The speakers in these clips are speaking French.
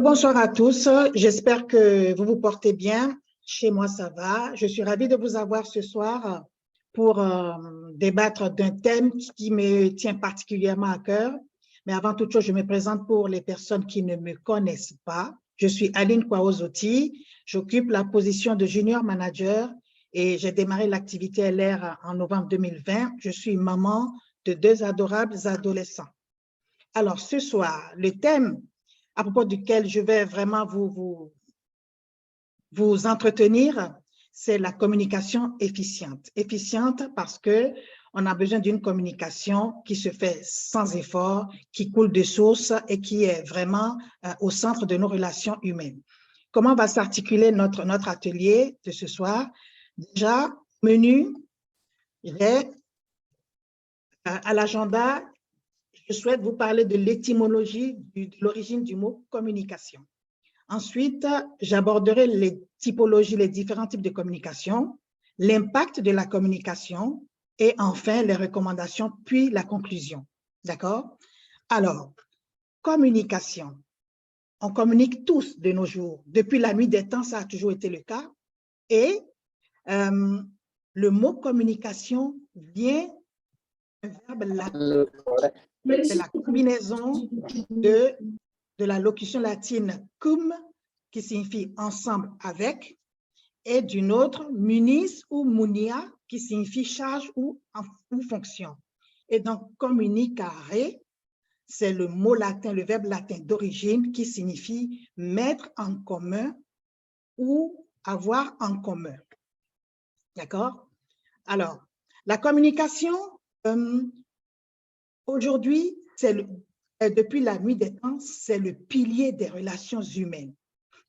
Bonsoir à tous, j'espère que vous vous portez bien. Chez moi, ça va. Je suis ravie de vous avoir ce soir pour débattre d'un thème qui me tient particulièrement à cœur. Mais avant toute chose, je me présente pour les personnes qui ne me connaissent pas. Je suis Aline Kwaozoti, j'occupe la position de junior manager et j'ai démarré l'activité LR en novembre 2020. Je suis maman de deux adorables adolescents. Alors, ce soir, le thème à propos duquel je vais vraiment vous entretenir, c'est la communication efficiente. Efficiente parce qu'on a besoin d'une communication qui se fait sans effort, qui coule de source et qui est vraiment au centre de nos relations humaines. Comment va s'articuler notre atelier de ce soir? Déjà, menu, j'ai à l'agenda, je souhaite vous parler de l'étymologie, de l'origine du mot communication. Ensuite, j'aborderai les typologies, les différents types de communication, l'impact de la communication et enfin les recommandations, puis la conclusion. D'accord? Alors, communication. On communique tous de nos jours. Depuis la nuit des temps, ça a toujours été le cas. Et le mot communication vient d'un verbe latin. C'est la combinaison de la locution latine cum, qui signifie ensemble avec, et d'une autre, munis ou munia, qui signifie charge ou fonction. Et donc, communicare, c'est le mot latin, le verbe latin d'origine qui signifie mettre en commun ou avoir en commun. D'accord? Alors, la communication, aujourd'hui, depuis la nuit des temps, c'est le pilier des relations humaines,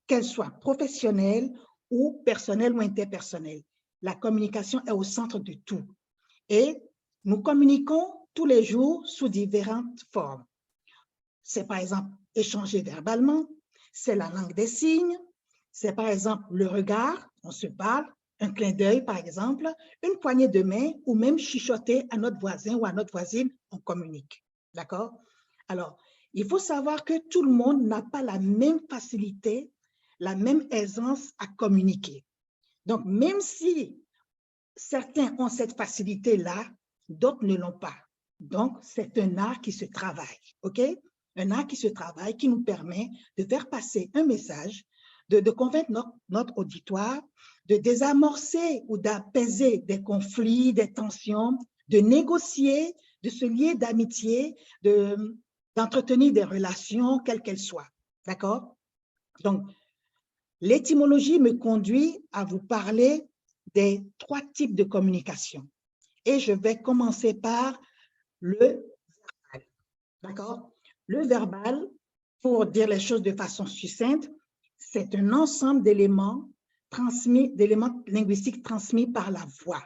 qu'elles soient professionnelles ou personnelles ou interpersonnelles. La communication est au centre de tout. Et nous communiquons tous les jours sous différentes formes. C'est par exemple échanger verbalement, c'est la langue des signes, c'est par exemple le regard, on se parle, un clin d'œil par exemple, une poignée de main ou même chuchoter à notre voisin ou à notre voisine, on communique. D'accord? Alors, il faut savoir que tout le monde n'a pas la même facilité, la même aisance à communiquer. Donc, même si certains ont cette facilité-là, d'autres ne l'ont pas. Donc, c'est un art qui se travaille, OK? Un art qui se travaille, qui nous permet de faire passer un message, de convaincre notre auditoire, de désamorcer ou d'apaiser des conflits, des tensions, de négocier, de se lier d'amitié, d'entretenir des relations, quelles qu'elles soient. D'accord? Donc, l'étymologie me conduit à vous parler des trois types de communication. Et je vais commencer par le verbal. D'accord? Le verbal, pour dire les choses de façon succincte, c'est un ensemble d'éléments linguistiques transmis par la voix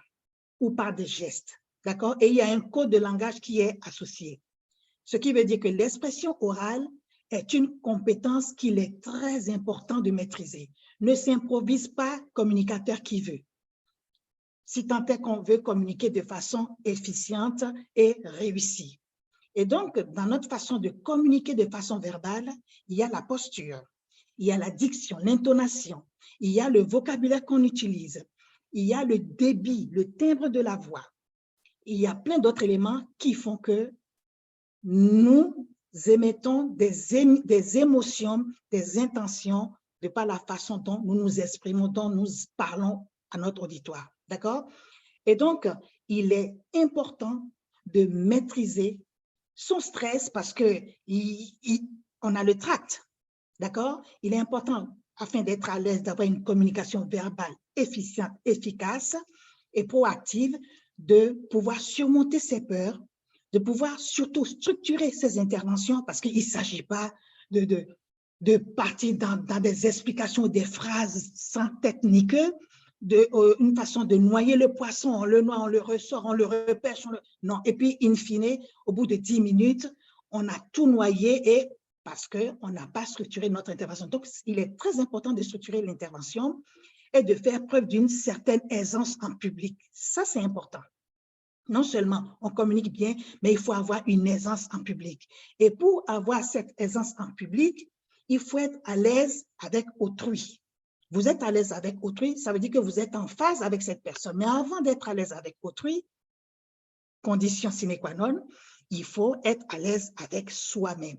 ou par des gestes. D'accord? Et il y a un code de langage qui est associé. Ce qui veut dire que l'expression orale est une compétence qu'il est très important de maîtriser. Ne s'improvise pas communicateur qui veut. Si tant est qu'on veut communiquer de façon efficiente et réussie. Et donc, dans notre façon de communiquer de façon verbale, il y a la posture, il y a la diction, l'intonation, il y a le vocabulaire qu'on utilise, il y a le débit, le timbre de la voix. Il y a plein d'autres éléments qui font que nous émettons des émotions, des intentions de par la façon dont nous nous exprimons, dont nous parlons à notre auditoire. D'accord? Et donc, il est important de maîtriser son stress parce qu'on a le tract. D'accord? Il est important, afin d'être à l'aise, d'avoir une communication verbale efficiente, efficace et proactive, de pouvoir surmonter ses peurs, de pouvoir surtout structurer ses interventions parce qu'il ne s'agit pas de partir dans des explications, des phrases sans technique, une façon de noyer le poisson, on le noie, on le ressort, on le repêche, non. Et puis, in fine, au bout de 10 minutes, on a tout noyé et parce qu'on n'a pas structuré notre intervention. Donc, il est très important de structurer l'intervention et de faire preuve d'une certaine aisance en public. Ça, c'est important. Non seulement on communique bien, mais il faut avoir une aisance en public. Et pour avoir cette aisance en public, il faut être à l'aise avec autrui. Vous êtes à l'aise avec autrui, ça veut dire que vous êtes en phase avec cette personne. Mais avant d'être à l'aise avec autrui, condition sine qua non, il faut être à l'aise avec soi-même.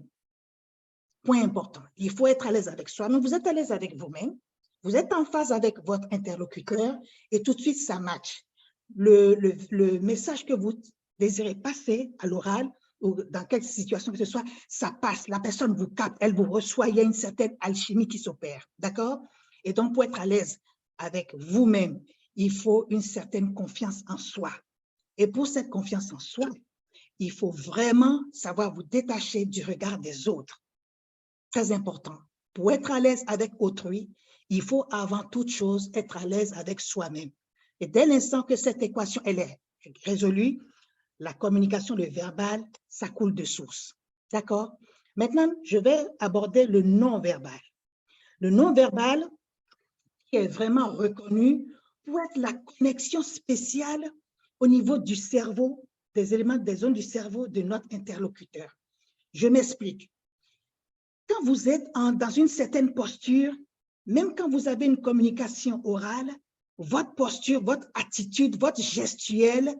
Point important, il faut être à l'aise avec soi-même. Vous êtes à l'aise avec vous-même, vous êtes en phase avec votre interlocuteur et tout de suite, ça match. Le message que vous désirez passer à l'oral ou dans quelle situation que ce soit, ça passe. La personne vous capte, elle vous reçoit, il y a une certaine alchimie qui s'opère, d'accord? Et donc, pour être à l'aise avec vous-même, il faut une certaine confiance en soi. Et pour cette confiance en soi, il faut vraiment savoir vous détacher du regard des autres. Très important. Pour être à l'aise avec autrui, il faut avant toute chose être à l'aise avec soi-même. Et dès l'instant que cette équation elle est résolue, la communication, le verbal, ça coule de source. D'accord? Maintenant, je vais aborder le non-verbal. Le non-verbal qui est vraiment reconnu pour être la connexion spéciale au niveau du cerveau, des éléments, des zones du cerveau de notre interlocuteur. Je m'explique. Quand vous êtes dans une certaine posture, même quand vous avez une communication orale, votre posture, votre attitude, votre gestuelle,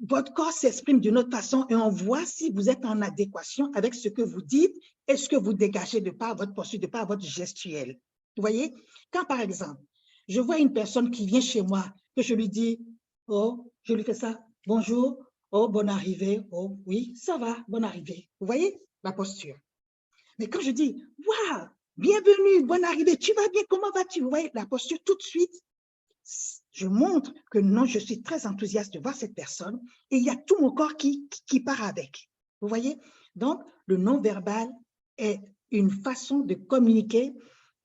votre corps s'exprime d'une autre façon et on voit si vous êtes en adéquation avec ce que vous dites et ce que vous dégagez de par votre posture, de par votre gestuelle. Vous voyez? Quand, par exemple, je vois une personne qui vient chez moi, que je lui dis, oh, je lui fais ça, bonjour, oh, bonne arrivée, oh, oui, ça va, bonne arrivée. Vous voyez la posture? Mais quand je dis, waouh, bienvenue, bonne arrivée, tu vas bien, comment vas-tu? Vous voyez la posture tout de suite, je montre que non, je suis très enthousiaste de voir cette personne et il y a tout mon corps qui part avec. Vous voyez? Donc, le non-verbal est une façon de communiquer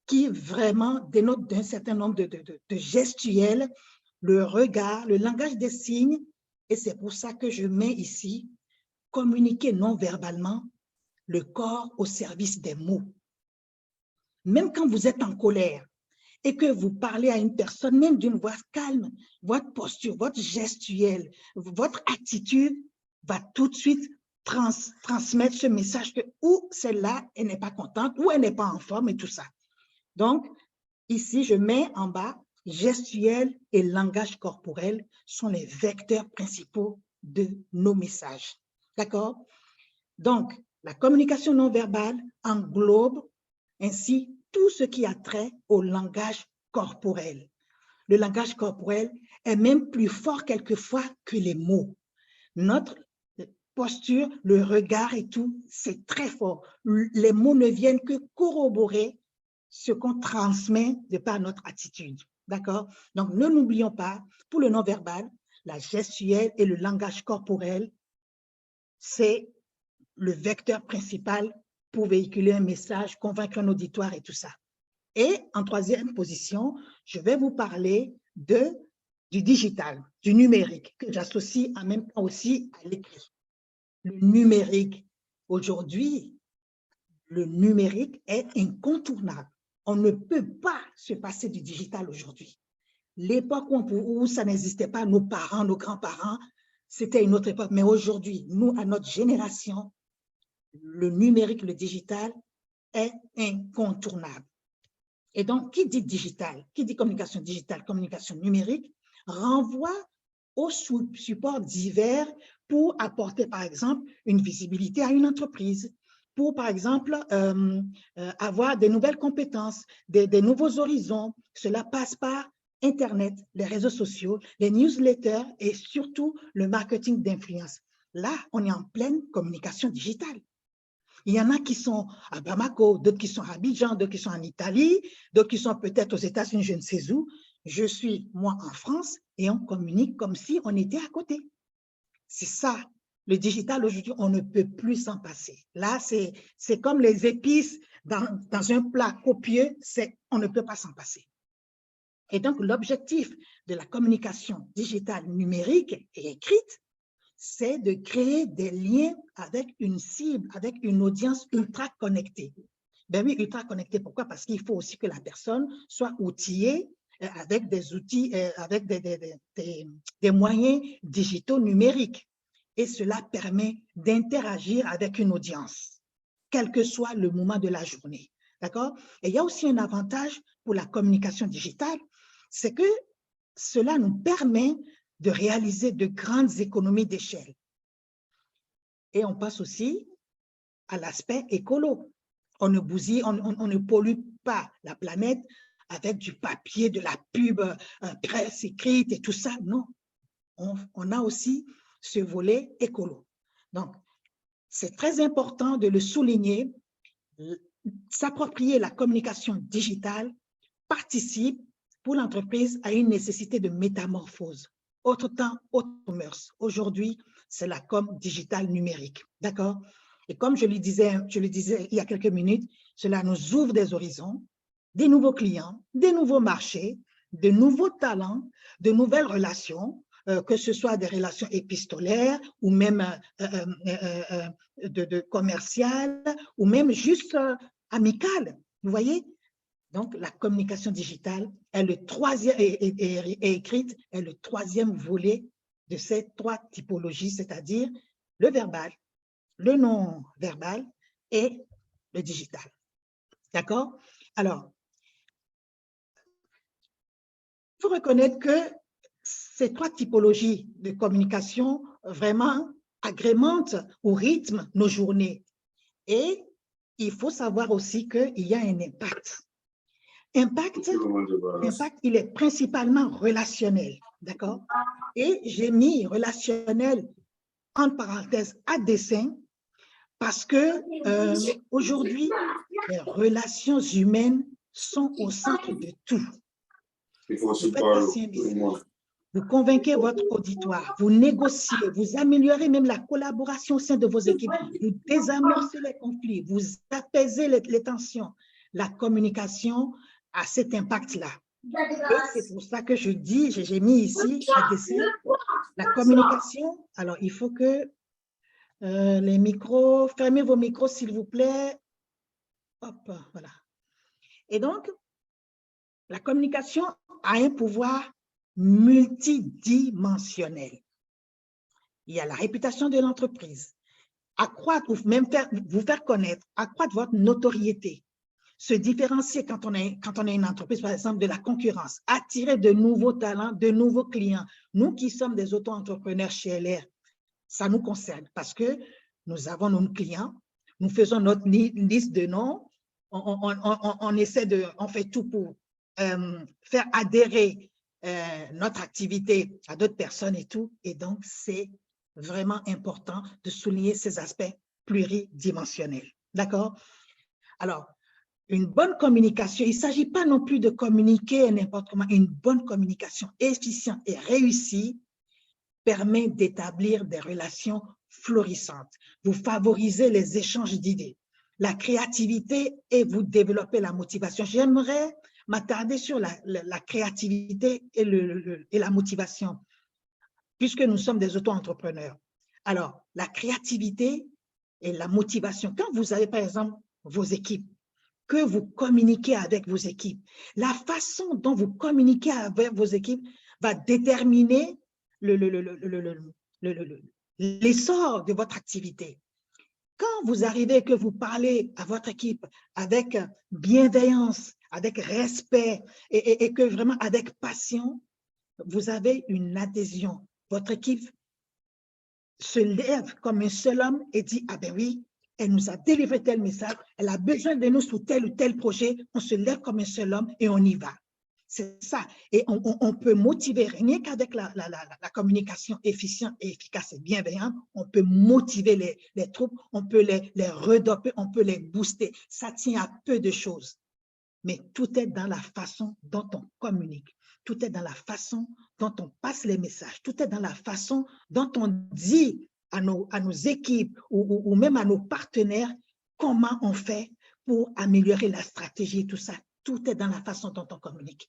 qui vraiment dénote d'un certain nombre de gestuels, le regard, le langage des signes. Et c'est pour ça que je mets ici communiquer non-verbalement, le corps au service des mots. Même quand vous êtes en colère et que vous parlez à une personne, même d'une voix calme, votre posture, votre gestuelle, votre attitude va tout de suite transmettre ce message que ou celle-là, elle n'est pas contente, ou elle n'est pas en forme et tout ça. Donc, ici, je mets en bas, gestuelle et langage corporel sont les vecteurs principaux de nos messages. D'accord? Donc, la communication non verbale englobe ainsi tout ce qui a trait au langage corporel. Le langage corporel est même plus fort quelquefois que les mots. Notre posture, le regard et tout, c'est très fort. Les mots ne viennent que corroborer ce qu'on transmet de par notre attitude. D'accord? Donc, ne l'oublions pas, pour le non-verbal, la gestuelle et le langage corporel, c'est le vecteur principal pour véhiculer un message, convaincre un auditoire et tout ça. Et en troisième position, je vais vous parler du digital, du numérique, que j'associe en même temps aussi à l'écrit. Le numérique, aujourd'hui, le numérique est incontournable. On ne peut pas se passer du digital aujourd'hui. L'époque où ça n'existait pas, nos parents, nos grands-parents, c'était une autre époque. Mais aujourd'hui, nous, à notre génération, le numérique, le digital est incontournable. Et donc, qui dit digital, qui dit communication digitale, communication numérique, renvoie aux supports divers pour apporter, par exemple, une visibilité à une entreprise, pour, par exemple, avoir des nouvelles compétences, des nouveaux horizons. Cela passe par Internet, les réseaux sociaux, les newsletters et surtout le marketing d'influence. Là, on est en pleine communication digitale. Il y en a qui sont à Bamako, d'autres qui sont à Abidjan, d'autres qui sont en Italie, d'autres qui sont peut-être aux États-Unis, je ne sais où. Je suis, moi, en France et on communique comme si on était à côté. C'est ça. Le digital, aujourd'hui, on ne peut plus s'en passer. Là, c'est comme les épices dans un plat copieux, on ne peut pas s'en passer. Et donc, l'objectif de la communication digitale numérique et écrite, c'est de créer des liens avec une cible, avec une audience ultra connectée. Ben oui, ultra connectée, pourquoi? Parce qu'il faut aussi que la personne soit outillée avec des outils, avec des moyens digitaux numériques. Et cela permet d'interagir avec une audience, quel que soit le moment de la journée. D'accord? Et il y a aussi un avantage pour la communication digitale, c'est que cela nous permet de réaliser de grandes économies d'échelle. Et on passe aussi à l'aspect écolo. On ne bousille, on ne pollue pas la planète avec du papier, de la pub, presse écrite et tout ça. Non, on a aussi ce volet écolo. Donc, c'est très important de le souligner. S'approprier la communication digitale participe pour l'entreprise à une nécessité de métamorphose. Autre temps, autre mœurs. Aujourd'hui, c'est la com digitale numérique. D'accord? Et comme je le disais il y a quelques minutes, cela nous ouvre des horizons, des nouveaux clients, des nouveaux marchés, de nouveaux talents, de nouvelles relations, que ce soit des relations épistolaires ou même de commerciales ou même juste amicales. Vous voyez? Donc, la communication digitale est le troisième, et écrite est le troisième volet de ces trois typologies, c'est-à-dire le verbal, le non-verbal et le digital. D'accord? Alors, il faut reconnaître que ces trois typologies de communication vraiment agrémentent ou rythment nos journées. Et il faut savoir aussi qu'il y a un impact. Impact, il est principalement relationnel, d'accord? Et j'ai mis relationnel en parenthèse à dessein parce que aujourd'hui, les relations humaines sont au centre de tout. Vous faites passer un message, vous convainquez votre auditoire, vous négociez, vous améliorez même la collaboration au sein de vos équipes, vous désamorcez les conflits, vous apaisez les tensions. La communication a cet impact-là. Et c'est pour ça que je dis, j'ai mis ici à dessin, la communication. Alors, il faut que les micros, fermez vos micros s'il vous plaît. Hop, voilà. Et donc, la communication a un pouvoir multidimensionnel. Il y a la réputation de l'entreprise, accroître ou même vous faire connaître, accroître votre notoriété, se différencier quand on est une entreprise, par exemple, de la concurrence, attirer de nouveaux talents, de nouveaux clients. Nous qui sommes des auto-entrepreneurs chez LR, ça nous concerne parce que nous avons nos clients, nous faisons notre liste de noms, on essaie de, on fait tout pour faire adhérer notre activité à d'autres personnes et tout. Et donc, c'est vraiment important de souligner ces aspects pluridimensionnels. D'accord? Alors, une bonne communication, il ne s'agit pas non plus de communiquer n'importe comment, une bonne communication efficiente et réussie permet d'établir des relations florissantes. Vous favorisez les échanges d'idées, la créativité et vous développez la motivation. J'aimerais m'attarder sur la créativité et la motivation, puisque nous sommes des auto-entrepreneurs. Alors, la créativité et la motivation, quand vous avez par exemple vos équipes, que vous communiquez avec vos équipes, la façon dont vous communiquez avec vos équipes va déterminer l'essor de votre activité. Quand vous arrivez et que vous parlez à votre équipe avec bienveillance, avec respect et que vraiment avec passion, vous avez une adhésion. Votre équipe se lève comme un seul homme et dit, ah ben oui, elle nous a délivré tel message, elle a besoin de nous sur tel ou tel projet, on se lève comme un seul homme et on y va. C'est ça. Et on peut motiver, rien qu'avec la communication efficiente et efficace et bienveillante, on peut motiver les troupes, on peut les redoper, on peut les booster. Ça tient à peu de choses. Mais tout est dans la façon dont on communique. Tout est dans la façon dont on passe les messages. Tout est dans la façon dont on dit à nos équipes ou même à nos partenaires comment on fait pour améliorer la stratégie et tout ça. Tout est dans la façon dont on communique.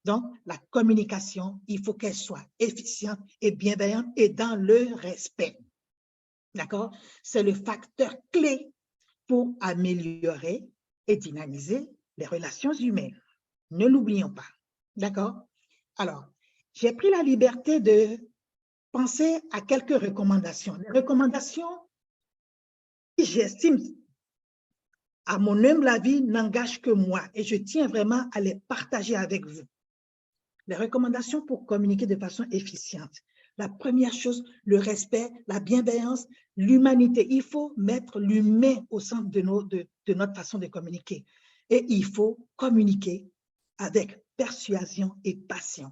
Donc, la communication, il faut qu'elle soit efficiente et bienveillante et dans le respect. D'accord? C'est le facteur clé pour améliorer et dynamiser les relations humaines. Ne l'oublions pas. D'accord? Alors, j'ai pris la liberté de penser à quelques recommandations. Les recommandations, j'estime à mon humble avis, n'engagent que moi et je tiens vraiment à les partager avec vous. Les recommandations pour communiquer de façon efficiente. La première chose, le respect, la bienveillance, l'humanité. Il faut mettre l'humain au centre de notre façon de communiquer. Et il faut communiquer avec persuasion et passion.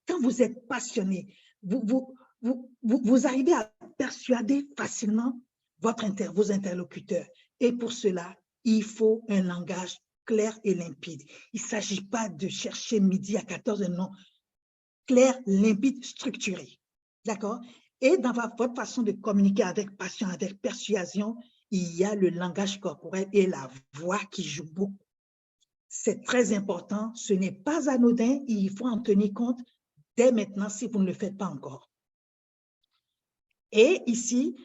Quand vous êtes passionné, vous arrivez à persuader facilement vos interlocuteurs. Et pour cela, il faut un langage clair et limpide. Il ne s'agit pas de chercher midi à 14 heures, non. Clair, limpide, structuré. D'accord? Et dans votre façon de communiquer avec passion, avec persuasion, il y a le langage corporel et la voix qui jouent beaucoup. C'est très important, ce n'est pas anodin, il faut en tenir compte dès maintenant si vous ne le faites pas encore. Et ici,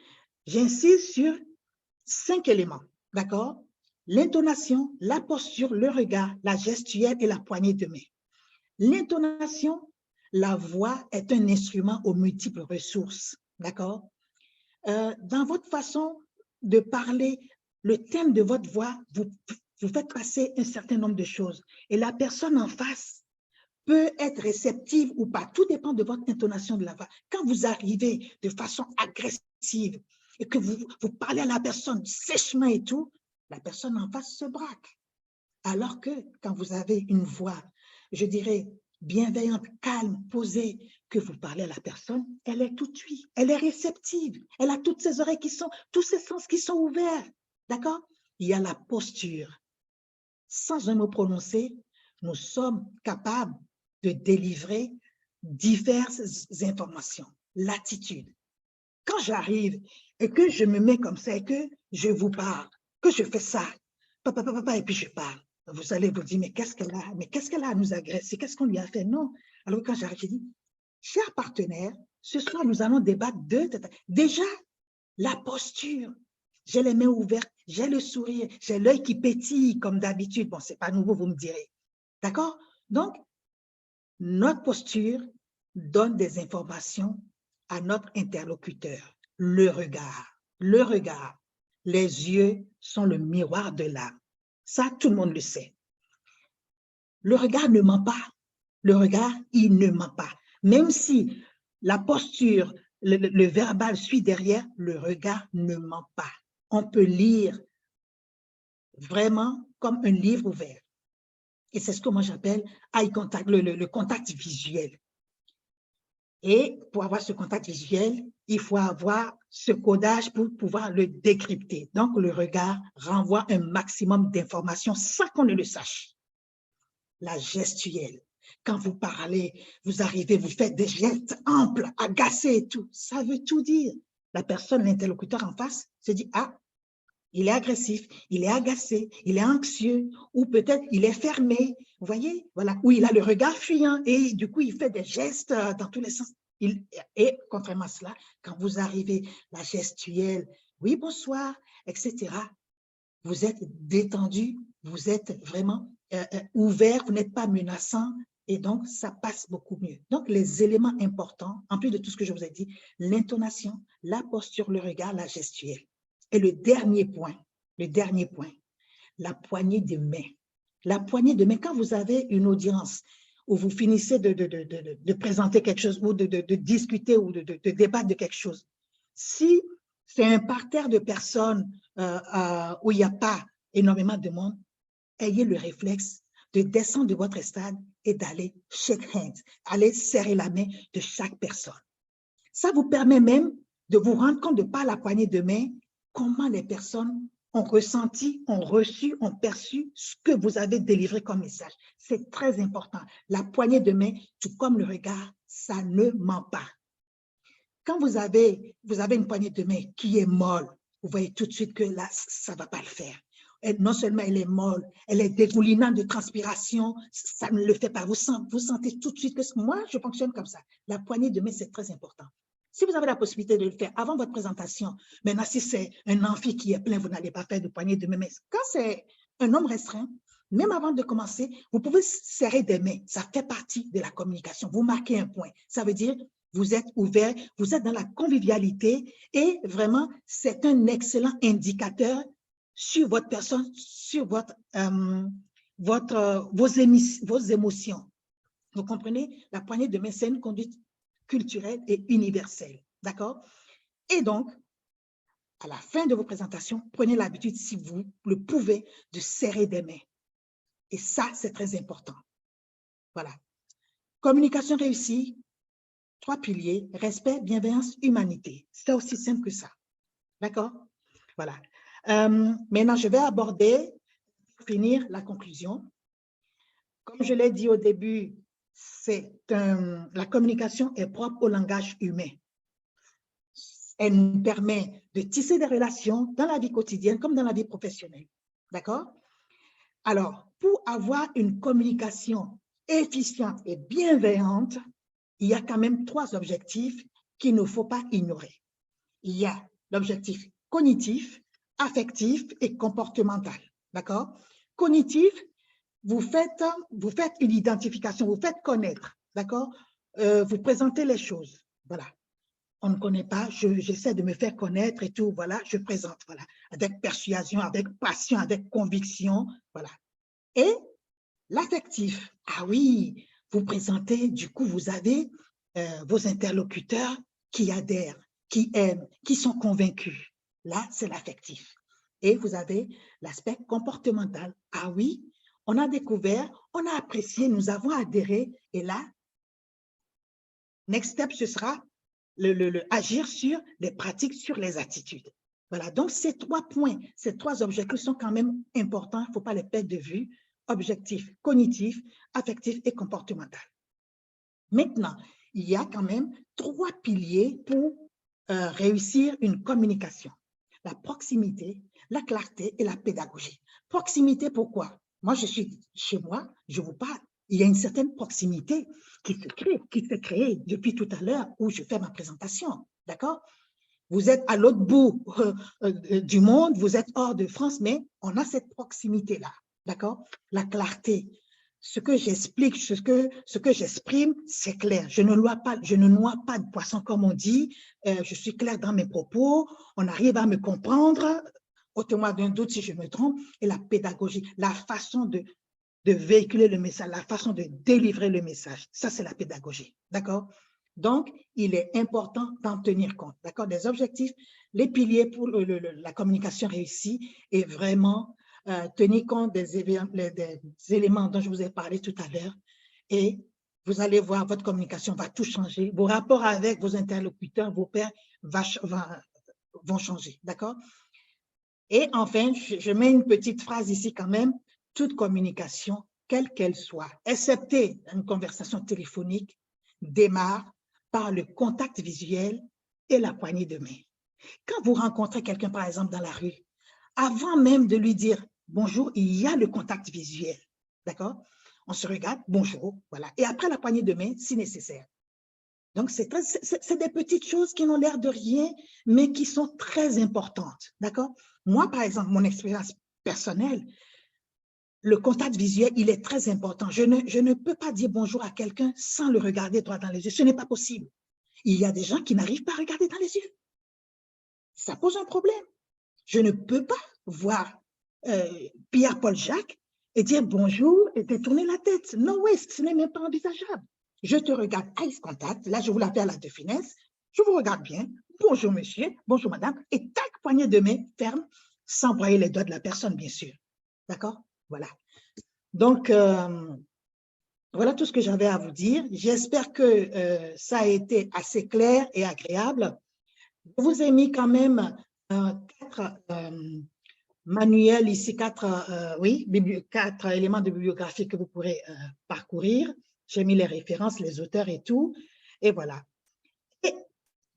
j'insiste sur 5 éléments, d'accord? L'intonation, la posture, le regard, la gestuelle et la poignée de main. L'intonation, la voix est un instrument aux multiples ressources, d'accord? Dans votre façon de parler, le thème de votre voix, vous faites passer un certain nombre de choses et la personne en face peut être réceptive ou pas. Tout dépend de votre intonation de la voix. Quand vous arrivez de façon agressive et que vous parlez à la personne sèchement et tout, la personne en face se braque. Alors que quand vous avez une voix, je dirais, bienveillante, calme, posée, que vous parlez à la personne, elle est tout de suite, elle est réceptive, elle a toutes ses oreilles tous ses sens qui sont ouverts, d'accord? Il y a la posture. Sans un mot prononcé, nous sommes capables de délivrer diverses informations. L'attitude. Quand j'arrive et que je me mets comme ça et que je vous parle, que je fais ça, papa, et puis je parle, vous allez vous dire, mais qu'est-ce qu'elle a à nous agresser? Qu'est-ce qu'on lui a fait? Non. Alors quand j'arrive, je dis, chers partenaires, ce soir, nous allons débattre de... Déjà, la posture. J'ai les mains ouvertes, j'ai le sourire, j'ai l'œil qui pétille comme d'habitude. Bon, c'est pas nouveau, vous me direz. D'accord? Donc, notre posture donne des informations à notre interlocuteur. Le regard. Les yeux sont le miroir de l'âme. Ça, tout le monde le sait. Le regard ne ment pas. Le regard, il ne ment pas. Même si la posture, le verbal suit derrière, le regard ne ment pas. On peut lire vraiment comme un livre ouvert. Et c'est ce que moi j'appelle eye contact, le contact visuel. Et pour avoir ce contact visuel, il faut avoir ce codage pour pouvoir le décrypter. Donc, le regard renvoie un maximum d'informations sans qu'on ne le sache. La gestuelle. Quand vous parlez, vous arrivez, vous faites des gestes amples, agacés et tout. Ça veut tout dire. La personne, l'interlocuteur en face, se dit, ah, il est agressif, il est agacé, il est anxieux, ou peut-être il est fermé, vous voyez, voilà, ou il a le regard fuyant et du coup, il fait des gestes dans tous les sens. Et contrairement à cela, quand vous arrivez, la gestuelle, oui, bonsoir, etc., vous êtes détendu, vous êtes vraiment ouvert, vous n'êtes pas menaçant, et donc, ça passe beaucoup mieux. Donc, les éléments importants, en plus de tout ce que je vous ai dit, l'intonation, la posture, le regard, la gestuelle. Et le dernier point, la poignée de main. La poignée de main, quand vous avez une audience où vous finissez de présenter quelque chose ou de discuter ou de débattre de quelque chose, si c'est un parterre de personnes où il n'y a pas énormément de monde, ayez le réflexe de descendre de votre stade et d'aller shake hands, aller serrer la main de chaque personne. Ça vous permet même de vous rendre compte de par la poignée de main comment les personnes ont ressenti, ont reçu, ont perçu ce que vous avez délivré comme message. C'est très important. La poignée de main, tout comme le regard, ça ne ment pas. Quand vous avez une poignée de main qui est molle, vous voyez tout de suite que là, ça ne va pas le faire. Non seulement elle est molle, elle est dégoulinante de transpiration, ça ne le fait pas. Vous sentez tout de suite que moi, je fonctionne comme ça. La poignée de main, c'est très important. Si vous avez la possibilité de le faire avant votre présentation, maintenant, si c'est un amphi qui est plein, vous n'allez pas faire de poignée de main. Mais quand c'est un nombre restreint, même avant de commencer, vous pouvez serrer des mains. Ça fait partie de la communication. Vous marquez un point. Ça veut dire vous êtes ouvert, vous êtes dans la convivialité et vraiment, c'est un excellent indicateur sur votre personne, sur vos émotions. Vous comprenez? La poignée de main, c'est une conduite culturelle et universelle. D'accord? Et donc, à la fin de vos présentations, prenez l'habitude, si vous le pouvez, de serrer des mains. Et ça, c'est très important. Voilà. Communication réussie, 3 piliers, respect, bienveillance, humanité. C'est aussi simple que ça. D'accord? Voilà. Maintenant, je vais aborder, pour finir, la conclusion. Comme je l'ai dit au début, la communication est propre au langage humain. Elle nous permet de tisser des relations dans la vie quotidienne comme dans la vie professionnelle. D'accord? Alors, pour avoir une communication efficiente et bienveillante, il y a quand même 3 objectifs qu'il ne faut pas ignorer. Il y a l'objectif cognitif, affectif et comportemental. D'accord? Cognitif, vous faites une identification, vous faites connaître. D'accord? Vous présentez les choses. Voilà. On ne connaît pas, j'essaie de me faire connaître et tout, voilà, je présente, voilà, avec persuasion, avec passion, avec conviction, voilà. Et l'affectif, ah oui, vous présentez, du coup, vous avez vos interlocuteurs qui adhèrent, qui aiment, qui sont convaincus. Là, c'est l'affectif. Et vous avez l'aspect comportemental. Ah oui, on a découvert, on a apprécié, nous avons adhéré. Et là, next step, ce sera agir sur les pratiques, sur les attitudes. Voilà, donc ces 3 points, ces 3 objectifs sont quand même importants, il ne faut pas les perdre de vue. Objectif cognitif, affectif et comportemental. Maintenant, il y a quand même 3 piliers pour réussir une communication. La proximité, la clarté et la pédagogie. Proximité, pourquoi? Moi, je suis chez moi, je vous parle. Il y a une certaine proximité qui s'est créée depuis tout à l'heure où je fais ma présentation. D'accord? Vous êtes à l'autre bout du monde, vous êtes hors de France, mais on a cette proximité-là. D'accord? La clarté. Ce que j'explique, ce que j'exprime, c'est clair. Je ne noie pas de poisson, comme on dit. Je suis clair dans mes propos. On arrive à me comprendre. Ôtez-moi d'un doute si je me trompe. Et la pédagogie, la façon de véhiculer le message, la façon de délivrer le message. Ça, c'est la pédagogie. D'accord? Donc, il est important d'en tenir compte. D'accord? Des objectifs, les piliers pour la communication réussie et vraiment tenir compte des éléments dont je vous ai parlé tout à l'heure. Et vous allez voir, votre communication va tout changer. Vos rapports avec vos interlocuteurs, vos pairs vont changer. D'accord? Et enfin, je mets une petite phrase ici quand même. Toute communication, quelle qu'elle soit, excepté une conversation téléphonique, démarre par le contact visuel et la poignée de main. Quand vous rencontrez quelqu'un, par exemple, dans la rue, avant même de lui dire bonjour, il y a le contact visuel. D'accord? On se regarde, bonjour, voilà. Et après la poignée de main, si nécessaire. Donc, c'est des petites choses qui n'ont l'air de rien, mais qui sont très importantes. D'accord? Moi, par exemple, mon expérience personnelle, le contact visuel, il est très important. Je ne peux pas dire bonjour à quelqu'un sans le regarder droit dans les yeux. Ce n'est pas possible. Il y a des gens qui n'arrivent pas à regarder dans les yeux. Ça pose un problème. Je ne peux pas voir Pierre-Paul Jacques et dire bonjour et détourner la tête. Non, oui, ce n'est même pas envisageable. Je te regarde, eyes contact, là je vous l'appelle à la de finesse, je vous regarde bien, bonjour monsieur, bonjour madame, et tac, poignée de main ferme, sans broyer les doigts de la personne, bien sûr. D'accord? Voilà. Donc, voilà tout ce que j'avais à vous dire. J'espère que ça a été assez clair et agréable. Je vous ai mis quand même 4 manuels ici, 4 éléments de bibliographie que vous pourrez parcourir. J'ai mis les références, les auteurs et tout. Et voilà. Et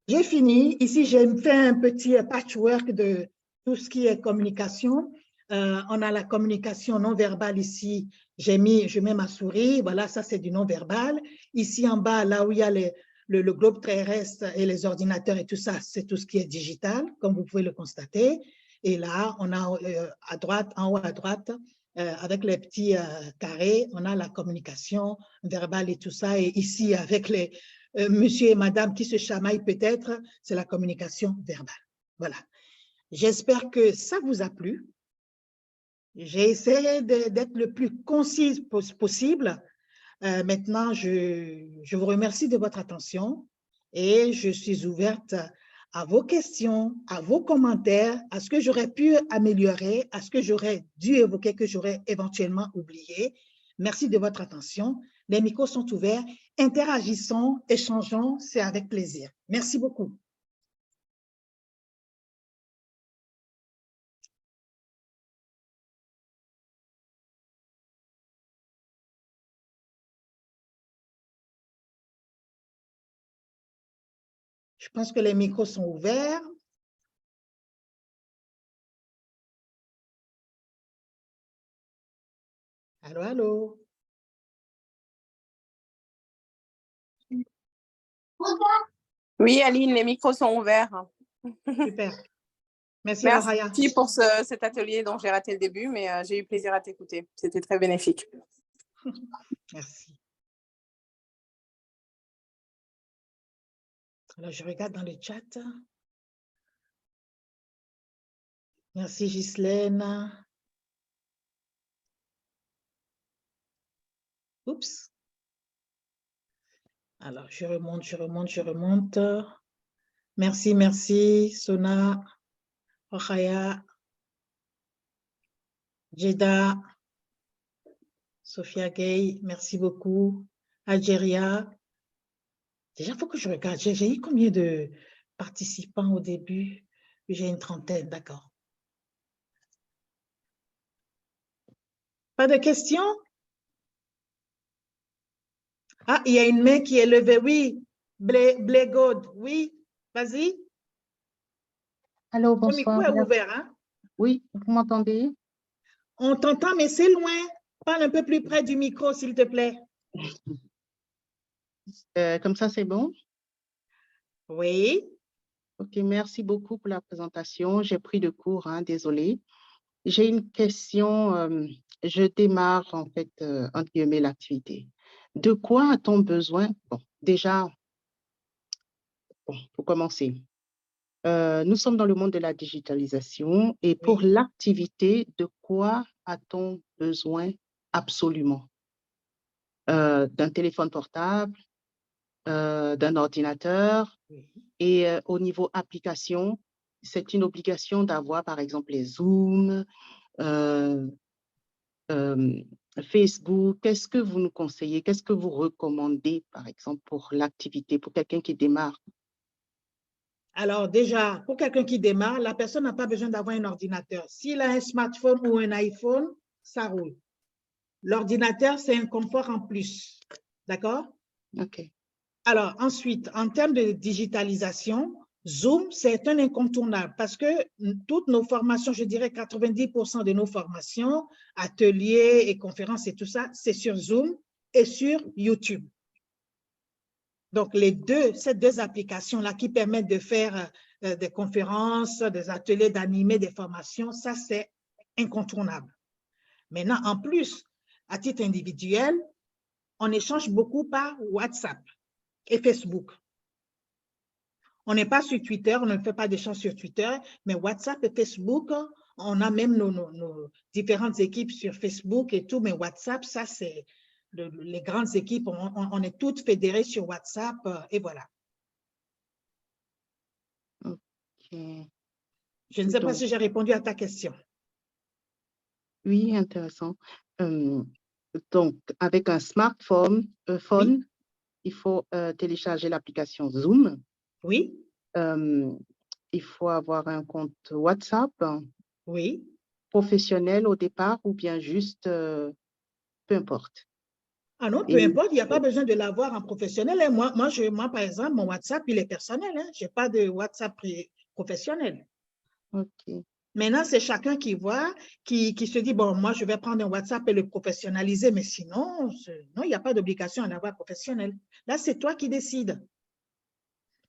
j'ai fini. Ici, j'ai fait un petit patchwork de tout ce qui est communication. On a la communication non verbale ici. Je mets ma souris. Voilà, ça, c'est du non verbal. Ici, en bas, là où il y a le globe terrestre et les ordinateurs et tout ça, c'est tout ce qui est digital, comme vous pouvez le constater. Et là, on a à droite, en haut à droite, avec les petits carrés, on a la communication verbale et tout ça. Et ici, avec les monsieur et madame qui se chamaillent peut-être, c'est la communication verbale. Voilà. J'espère que ça vous a plu. J'ai essayé d'être le plus concise possible. Maintenant, je vous remercie de votre attention et je suis ouverte à vos questions, à vos commentaires, à ce que j'aurais pu améliorer, à ce que j'aurais dû évoquer, que j'aurais éventuellement oublié. Merci de votre attention. Les micros sont ouverts. Interagissons, échangeons, c'est avec plaisir. Merci beaucoup. Je pense que les micros sont ouverts. Allô, allô. Oui, Aline, les micros sont ouverts. Super. Merci, Merci Rokhaya. pour cet atelier dont j'ai raté le début, mais j'ai eu plaisir à t'écouter. C'était très bénéfique. Merci. Alors, je regarde dans le chat. Merci, Ghislaine. Oups. Alors, je remonte. Merci, merci, Sona, Rokhaya, Jeda, Sophia Gay, merci beaucoup. Algéria. Déjà, il faut que je regarde. J'ai eu combien de participants au début? J'ai une trentaine, d'accord. Pas de questions? Ah, il y a une main qui est levée, oui. Blégode, oui. Vas-y. Allô, Ton micro bonsoir. est ouvert, hein? Oui, vous m'entendez? On t'entend, mais c'est loin. Parle un peu plus près du micro, s'il te plaît. Comme ça, c'est bon? Oui. Ok, merci beaucoup pour la présentation. J'ai pris de cours, hein, désolé. J'ai une question. Je démarre, en fait, entre guillemets, l'activité. De quoi a-t-on besoin? Bon, déjà, bon, pour commencer, nous sommes dans le monde de la digitalisation et pour Oui. l'activité, de quoi a-t-on besoin absolument? D'un téléphone portable, d'un ordinateur Oui. et au niveau application, c'est une obligation d'avoir par exemple les Zoom, Facebook. Qu'est-ce que vous nous conseillez? Qu'est-ce que vous recommandez par exemple pour l'activité, pour quelqu'un qui démarre? Alors déjà, pour quelqu'un qui démarre, la personne n'a pas besoin d'avoir un ordinateur. S'il a un smartphone ou un iPhone, ça roule. L'ordinateur, c'est un confort en plus. D'accord? OK. Alors ensuite, en termes de digitalisation, Zoom, c'est un incontournable parce que toutes nos formations, je dirais 90% de nos formations, ateliers et conférences et tout ça, c'est sur Zoom et sur YouTube. Donc, ces deux applications-là qui permettent de faire des conférences, des ateliers, d'animer des formations, ça, c'est incontournable. Maintenant, en plus, à titre individuel, on échange beaucoup par WhatsApp et Facebook. On n'est pas sur Twitter, on ne fait pas d'échange sur Twitter, mais WhatsApp et Facebook, on a même nos différentes équipes sur Facebook et tout, mais WhatsApp, ça, c'est les grandes équipes, on est toutes fédérées sur WhatsApp et voilà. OK. Je ne sais pas Donc, si j'ai répondu à ta question. oui, intéressant. Donc, avec un smartphone, Oui. il faut télécharger l'application Zoom. Oui. Il faut avoir un compte WhatsApp Oui. professionnel au départ ou bien juste, peu importe. Ah non, peu Et, importe, il n'y a pas besoin de l'avoir en professionnel. Hein. Moi, par exemple, mon WhatsApp, il est personnel. Hein. Je n'ai pas de WhatsApp professionnel. OK. Maintenant, c'est chacun qui voit, qui se dit, bon, moi, je vais prendre un WhatsApp et le professionnaliser, mais sinon, non, il n'y a pas d'obligation à l'avoir professionnel. Là, c'est toi qui décides.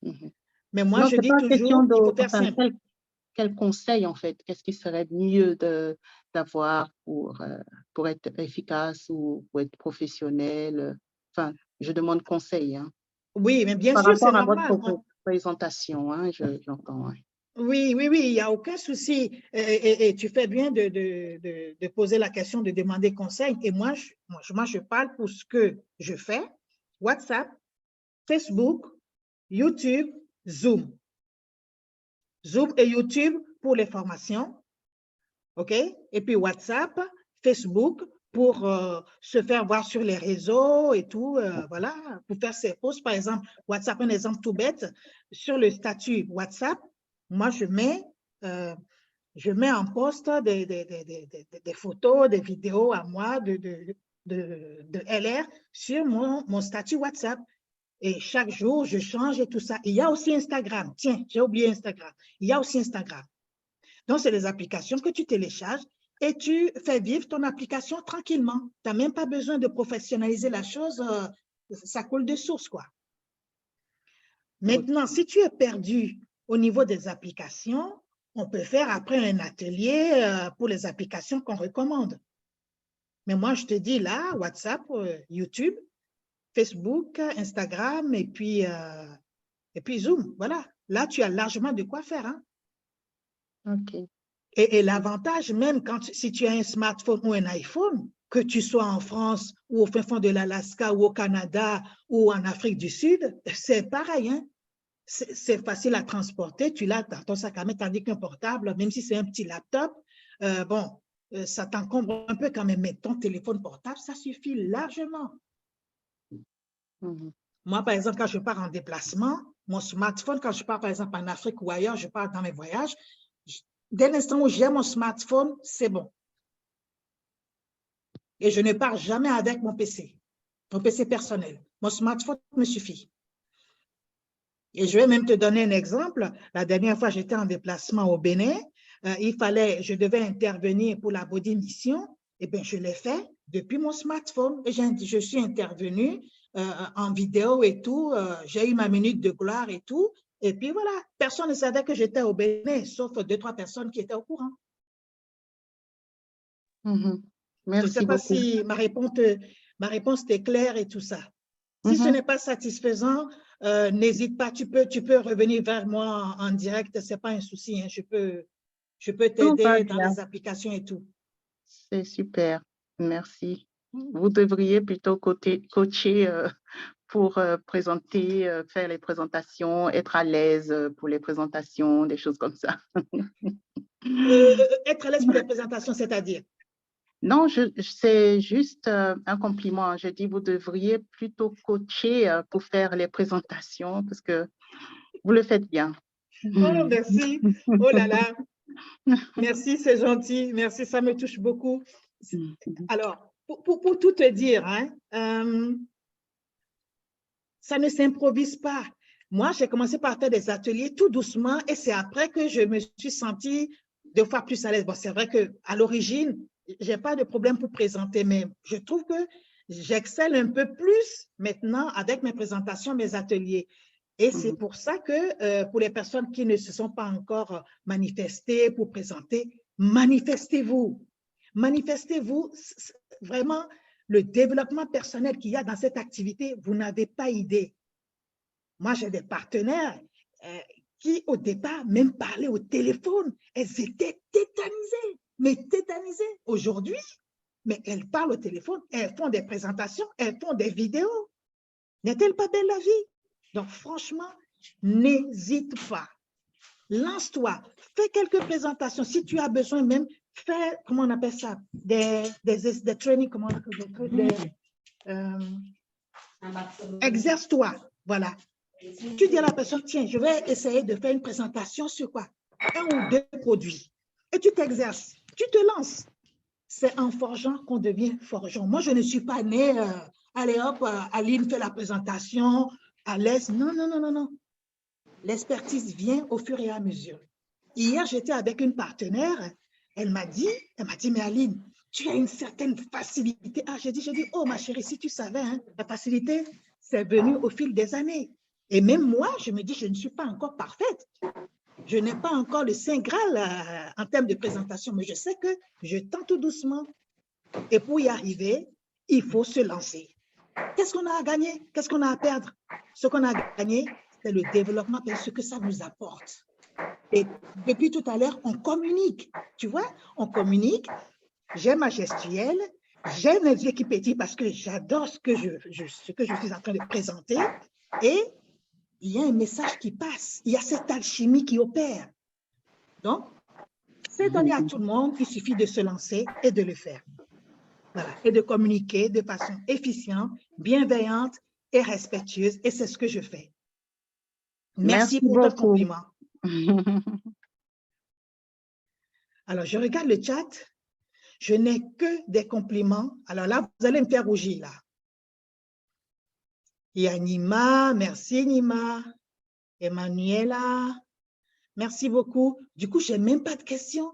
Mhm. Mais moi, Non, je c'est dis pas question toujours, de, il faut faire enfin, simple. quel conseil en fait? Qu'est-ce qui serait mieux d'avoir pour être efficace ou pour être professionnel? Enfin, je demande conseil, hein. Oui, mais bien Par sûr, c'est rapport à votre normal. présentation, hein, j'entends. Ouais. Oui, oui, oui, il n'y a aucun souci. Et tu fais bien de poser la question, de demander conseil. Et moi, je parle pour ce que je fais. WhatsApp, Facebook, YouTube, Zoom. Zoom et YouTube pour les formations, OK? Et puis WhatsApp, Facebook pour se faire voir sur les réseaux et tout, voilà, pour faire ses posts. Par exemple, WhatsApp, un exemple tout bête, sur le statut WhatsApp, moi, je mets en poste des photos, des vidéos à moi de LR sur mon statut WhatsApp. Et chaque jour, je change et tout ça. Il y a aussi Instagram. Tiens, j'ai oublié Instagram. Il y a aussi Instagram. Donc, c'est des applications que tu télécharges et tu fais vivre ton application tranquillement. Tu n'as même pas besoin de professionnaliser la chose. Ça coule de source, quoi. Maintenant, si tu es perdu au niveau des applications, on peut faire après un atelier pour les applications qu'on recommande. Mais moi, je te dis là, WhatsApp, YouTube, Facebook, Instagram et puis Zoom. Voilà. Là, tu as largement de quoi faire. Hein? OK. Et l'avantage, même si tu as un smartphone ou un iPhone, que tu sois en France ou au fin fond de l'Alaska ou au Canada ou en Afrique du Sud, c'est pareil. Hein? C'est facile à transporter. Tu l'as dans ton sac à main, tandis qu'un portable, même si c'est un petit laptop, ça t'encombre un peu quand même. Mais ton téléphone portable, ça suffit largement. Moi, par exemple, quand je pars en déplacement, mon smartphone, quand je pars, par exemple, en Afrique ou ailleurs, je pars dans mes voyages, dès l'instant où j'ai mon smartphone, c'est bon. Et je ne pars jamais avec mon PC personnel. Mon smartphone me suffit. Et je vais même te donner un exemple. La dernière fois, j'étais en déplacement au Bénin. Je devais intervenir pour la Body Mission. Eh bien, je l'ai fait depuis mon smartphone. Et je suis intervenue en vidéo et tout. J'ai eu ma minute de gloire et tout. Et puis voilà, personne ne savait que j'étais au Bénin, sauf 2-3 personnes qui étaient au courant. Merci je ne sais pas beaucoup. si ma réponse était claire et tout ça. Si ce n'est pas satisfaisant, n'hésite pas, tu peux revenir vers moi en direct, ce n'est pas un souci. Hein. Je peux t'aider dans les applications et tout. C'est super, merci. Vous devriez plutôt coacher pour présenter, faire les présentations, être à l'aise pour les présentations, des choses comme ça. Être à l'aise pour les présentations, c'est-à-dire? Non, c'est juste un compliment. Je dis, vous devriez plutôt coacher pour faire les présentations parce que vous le faites bien. Oh, merci. Oh là là. Merci, c'est gentil. Merci, ça me touche beaucoup. Alors, pour tout te dire, hein, ça ne s'improvise pas. Moi, j'ai commencé par faire des ateliers tout doucement et c'est après que je me suis sentie 2 fois plus à l'aise. Bon, c'est vrai qu'à l'origine, je n'ai pas de problème pour présenter, mais je trouve que j'excelle un peu plus maintenant avec mes présentations, mes ateliers. Et c'est pour ça que pour les personnes qui ne se sont pas encore manifestées pour présenter, manifestez-vous. Manifestez-vous. Vraiment, le développement personnel qu'il y a dans cette activité, vous n'avez pas idée. Moi, j'ai des partenaires qui, au départ, même parlaient au téléphone. Elles étaient tétanisées, mais tétanisées. Aujourd'hui, mais elles parlent au téléphone, elles font des présentations, elles font des vidéos. N'est-elle pas belle la vie? Donc, franchement, n'hésite pas. Lance-toi, fais quelques présentations. Si tu as besoin même, fais, comment on appelle ça, des trainings, comment on appelle exerce-toi, voilà. Tu dis à la personne, tiens, je vais essayer de faire une présentation sur quoi? 1 ou 2 produits. Et tu t'exerces, tu te lances. C'est en forgeant qu'on devient forgeron. Moi, je ne suis pas née, allez hop, Aline fait la présentation, à l'aise. Non, non, non, non, non. L'expertise vient au fur et à mesure. Hier, j'étais avec une partenaire, elle m'a dit, mais Aline, tu as une certaine facilité. Ah, j'ai dit, oh ma chérie, si tu savais, hein, la facilité, c'est venu au fil des années. Et même moi, je me dis, je ne suis pas encore parfaite. Je n'ai pas encore le Saint Graal en termes de présentation, mais je sais que je tente tout doucement. Et pour y arriver, il faut se lancer. Qu'est-ce qu'on a à gagner? Qu'est-ce qu'on a à perdre? Ce qu'on a à gagner, c'est le développement et ce que ça nous apporte. Et depuis tout à l'heure, on communique. Tu vois, on communique. J'ai ma gestuelle, j'ai mes yeux qui pétillent parce que j'adore ce que je suis en train de présenter. Et il y a un message qui passe. Il y a cette alchimie qui opère. Donc, c'est donné à tout le monde. Il suffit de se lancer et de le faire. Voilà. Et de communiquer de façon efficiente, bienveillante et respectueuse. Et c'est ce que je fais. Merci pour ton compliment. Alors, je regarde le chat. Je n'ai que des compliments. Alors là, vous allez me faire rougir, là. Il y a Nima. Merci, Nima. Emmanuela. Merci beaucoup. Du coup, je n'ai même pas de questions.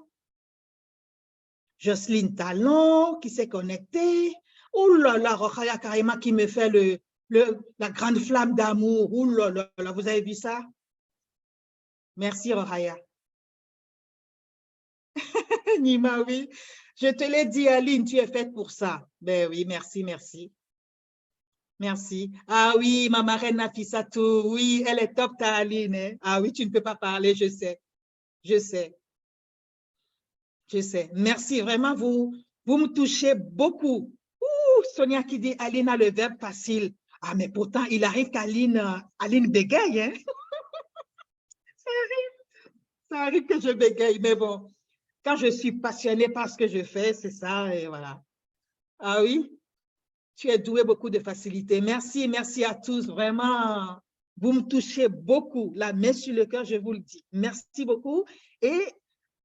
Jocelyne Talon qui s'est connectée. Oh là là, Rokhaya Karima qui me fait la grande flamme d'amour. Oh là là, vous avez vu ça? Merci, Rokhaya. Nima, oui. Je te l'ai dit, Aline, tu es faite pour ça. Ben oui, merci, merci. Merci. Ah oui, ma marraine Nafissatou, oui, elle est top, ta Aline. Hein? Ah oui, tu ne peux pas parler, je sais. Je sais. Je sais. Merci, vraiment, vous me touchez beaucoup. Ouh, Sonia qui dit, Aline a le verbe facile. Ah, mais pourtant, il arrive qu'Aline bégaye. Hein? Ça arrive que je bégaye, mais bon, quand je suis passionnée par ce que je fais, c'est ça, et voilà. Ah oui, tu es douée beaucoup de facilité. Merci, merci à tous. Vraiment, vous me touchez beaucoup. La main sur le cœur, je vous le dis. Merci beaucoup. Et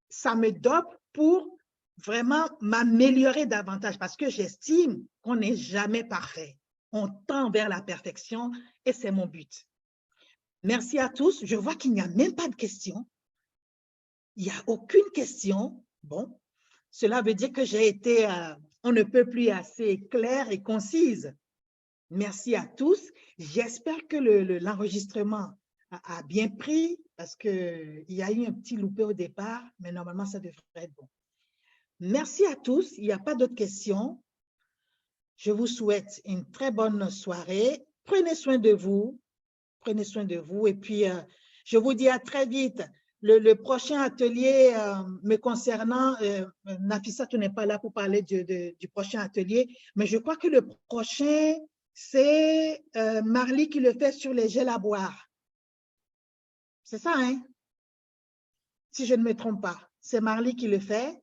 ça me dope pour vraiment m'améliorer davantage parce que j'estime qu'on n'est jamais parfait. On tend vers la perfection et c'est mon but. Merci à tous. Je vois qu'il n'y a même pas de questions. Il n'y a aucune question. Bon, cela veut dire que j'ai été, on ne peut plus assez claire et concise. Merci à tous. J'espère que l'enregistrement a bien pris parce qu'il y a eu un petit loupé au départ, mais normalement, ça devrait être bon. Merci à tous. Il n'y a pas d'autres questions. Je vous souhaite une très bonne soirée. Prenez soin de vous. Prenez soin de vous. Et puis, je vous dis à très vite. Le prochain atelier me concernant, Nafissa, tu n'es pas là pour parler du prochain atelier, mais je crois que le prochain, c'est Marly qui le fait sur les gels à boire. C'est ça, hein? Si je ne me trompe pas. C'est Marly qui le fait.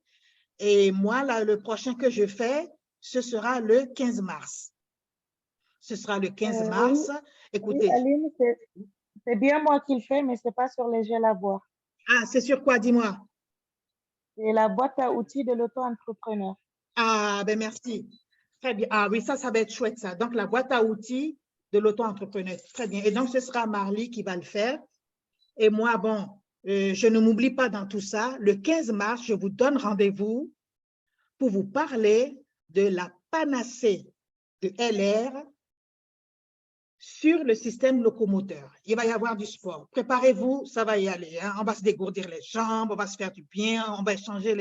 Et moi, là, le prochain que je fais, ce sera le 15 mars. Ce sera le 15 mars. Oui, Écoutez. oui, Aline, c'est bien moi qui le fais, mais ce n'est pas sur les gels à boire. Ah, c'est sur quoi? Dis-moi. C'est la boîte à outils de l'auto-entrepreneur. Ah, ben merci. Très bien. Ah oui, ça va être chouette, ça. Donc, la boîte à outils de l'auto-entrepreneur. Très bien. Et donc, ce sera Marly qui va le faire. Et moi, bon, je ne m'oublie pas dans tout ça. Le 15 mars, je vous donne rendez-vous pour vous parler de la panacée de LR sur le système locomoteur. Il va y avoir du sport. Préparez-vous, ça va y aller. Hein? On va se dégourdir les jambes, on va se faire du bien, on va échanger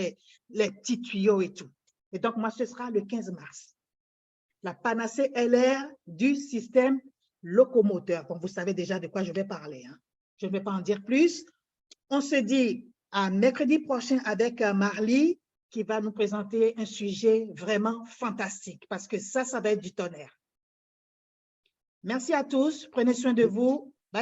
les petits tuyaux et tout. Et donc, moi, ce sera le 15 mars. La panacée LR du système locomoteur. Bon, vous savez déjà de quoi je vais parler. Hein? Je ne vais pas en dire plus. On se dit à mercredi prochain avec Marly qui va nous présenter un sujet vraiment fantastique parce que ça va être du tonnerre. Merci à tous. Prenez soin de vous.